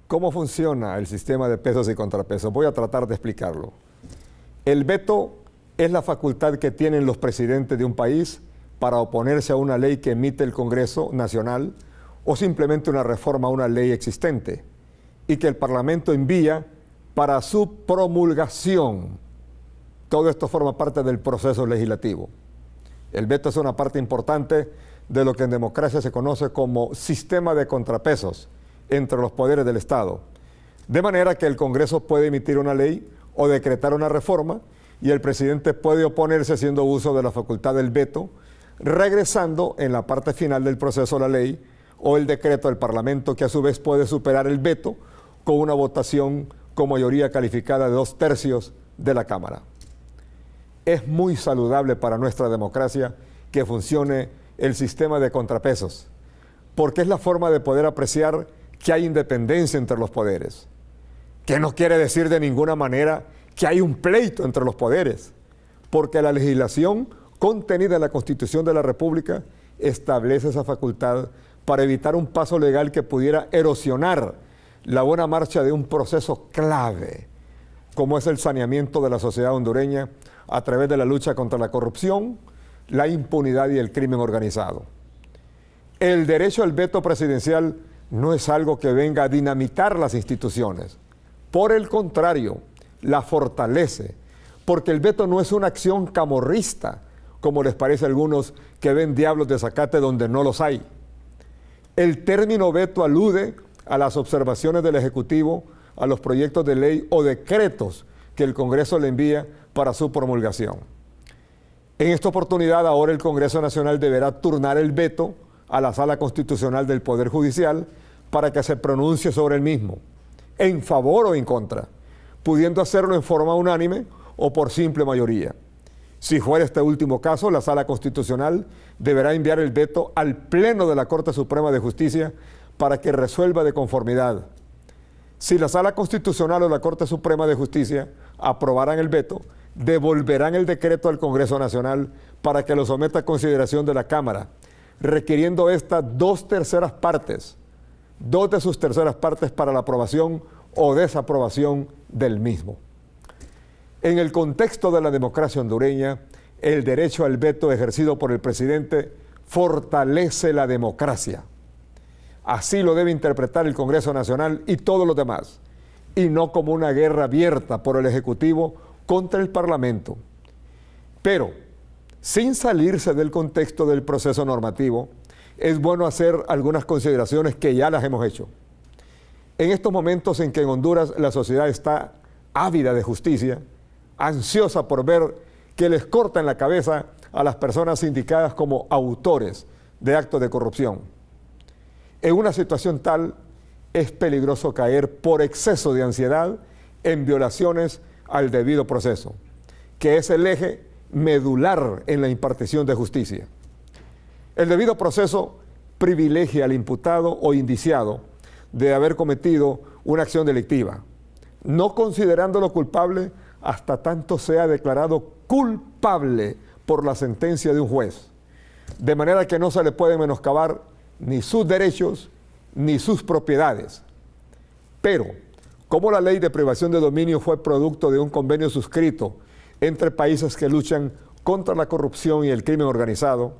¿Cómo funciona el sistema de pesos y contrapesos? Voy a tratar de explicarlo. El veto es la facultad que tienen los presidentes de un país para oponerse a una ley que emite el Congreso Nacional o simplemente una reforma a una ley existente y que el Parlamento envía para su promulgación. Todo esto forma parte del proceso legislativo. El veto es una parte importante de lo que en democracia se conoce como sistema de contrapesos entre los poderes del Estado, de manera que el Congreso puede emitir una ley o decretar una reforma y el presidente puede oponerse haciendo uso de la facultad del veto, regresando en la parte final del proceso la ley o el decreto del Parlamento, que a su vez puede superar el veto con una votación con mayoría calificada de 2/3 de la Cámara. Es muy saludable para nuestra democracia que funcione el sistema de contrapesos, porque es la forma de poder apreciar que hay independencia entre los poderes, que no quiere decir de ninguna manera que hay un pleito entre los poderes, porque la legislación contenida en la Constitución de la República establece esa facultad para evitar un paso legal que pudiera erosionar la buena marcha de un proceso clave, como es el saneamiento de la sociedad hondureña a través de la lucha contra la corrupción, la impunidad y el crimen organizado. El derecho al veto presidencial no es algo que venga a dinamitar las instituciones. Por el contrario, la fortalece, porque el veto no es una acción camorrista, como les parece a algunos que ven diablos de zacate donde no los hay. El término veto alude a las observaciones del Ejecutivo, a los proyectos de ley o decretos que el Congreso le envía para su promulgación. En esta oportunidad, ahora el Congreso Nacional deberá turnar el veto a la Sala Constitucional del Poder Judicial para que se pronuncie sobre el mismo, en favor o en contra, pudiendo hacerlo en forma unánime o por simple mayoría. Si fuera este último caso, la Sala Constitucional deberá enviar el veto al Pleno de la Corte Suprema de Justicia para que resuelva de conformidad. Si la Sala Constitucional o la Corte Suprema de Justicia aprobarán el veto, devolverán el decreto al Congreso Nacional para que lo someta a consideración de la Cámara, requiriendo esta 2/3 partes, 2 de sus terceras partes para la aprobación o desaprobación del mismo. En el contexto de la democracia hondureña, el derecho al veto ejercido por el presidente fortalece la democracia. Así lo debe interpretar el Congreso Nacional y todos los demás, y no como una guerra abierta por el Ejecutivo contra el Parlamento. Pero, sin salirse del contexto del proceso normativo, es bueno hacer algunas consideraciones que ya las hemos hecho. En estos momentos en que en Honduras la sociedad está ávida de justicia, ansiosa por ver que les cortan la cabeza a las personas indicadas como autores de actos de corrupción. En una situación tal, es peligroso caer por exceso de ansiedad en violaciones al debido proceso, que es el eje medular en la impartición de justicia. El debido proceso privilegia al imputado o indiciado de haber cometido una acción delictiva, no considerándolo culpable hasta tanto sea declarado culpable por la sentencia de un juez, de manera que no se le puede menoscabar ni sus derechos ni sus propiedades. Pero, como la ley de privación de dominio fue producto de un convenio suscrito entre países que luchan contra la corrupción y el crimen organizado,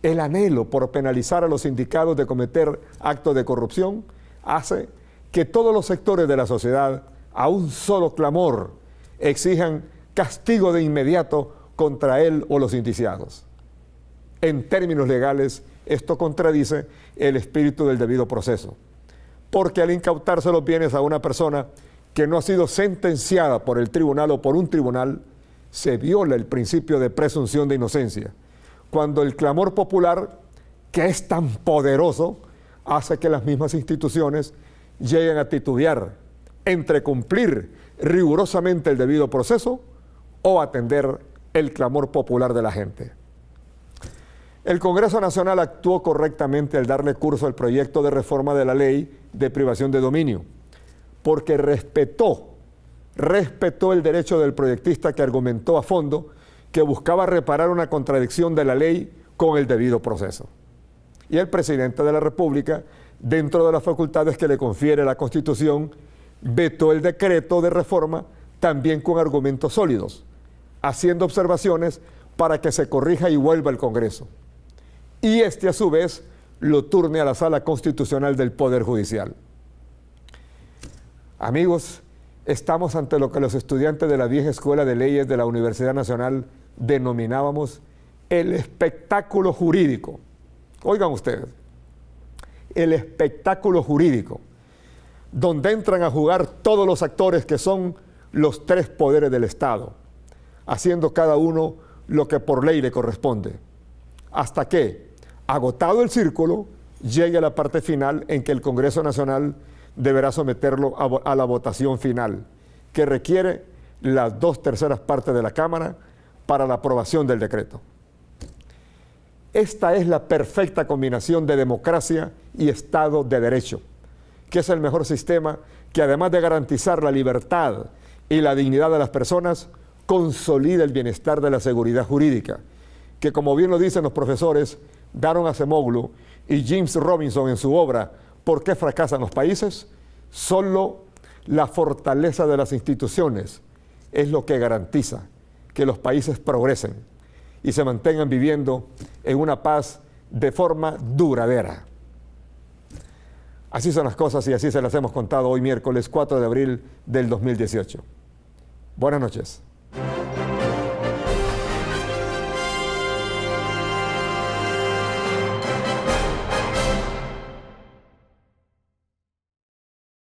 el anhelo por penalizar a los indicados de cometer actos de corrupción hace que todos los sectores de la sociedad, a un solo clamor, exijan castigo de inmediato contra él o los indiciados. En términos legales, esto contradice el espíritu del debido proceso, porque al incautarse los bienes a una persona que no ha sido sentenciada por el tribunal o por un tribunal, se viola el principio de presunción de inocencia, cuando el clamor popular, que es tan poderoso, hace que las mismas instituciones lleguen a titubear entre cumplir rigurosamente el debido proceso o atender el clamor popular de la gente. El Congreso Nacional actuó correctamente al darle curso al proyecto de reforma de la ley de privación de dominio, porque respetó el derecho del proyectista que argumentó a fondo que buscaba reparar una contradicción de la ley con el debido proceso. Y el presidente de la República dentro de las facultades que le confiere la Constitución, vetó el decreto de reforma también con argumentos sólidos, haciendo observaciones para que se corrija y vuelva al Congreso. Y este, a su vez, lo turne a la Sala Constitucional del Poder Judicial. Amigos, estamos ante lo que los estudiantes de la vieja Escuela de Leyes de la Universidad Nacional denominábamos el espectáculo jurídico. Oigan ustedes, el espectáculo jurídico, donde entran a jugar todos los actores que son los tres poderes del Estado, haciendo cada uno lo que por ley le corresponde, hasta que, agotado el círculo, llegue a la parte final en que el Congreso Nacional deberá someterlo a la votación final, que requiere las 2/3 partes de la Cámara para la aprobación del decreto. Esta es la perfecta combinación de democracia y Estado de Derecho, que es el mejor sistema que, además de garantizar la libertad y la dignidad de las personas, consolida el bienestar de la seguridad jurídica, que, como bien lo dicen los profesores Daron Acemoglu y James Robinson en su obra ¿Por qué fracasan los países? Solo la fortaleza de las instituciones es lo que garantiza que los países progresen y se mantengan viviendo en una paz de forma duradera. Así son las cosas y así se las hemos contado hoy miércoles 4 de abril del 2018. Buenas noches.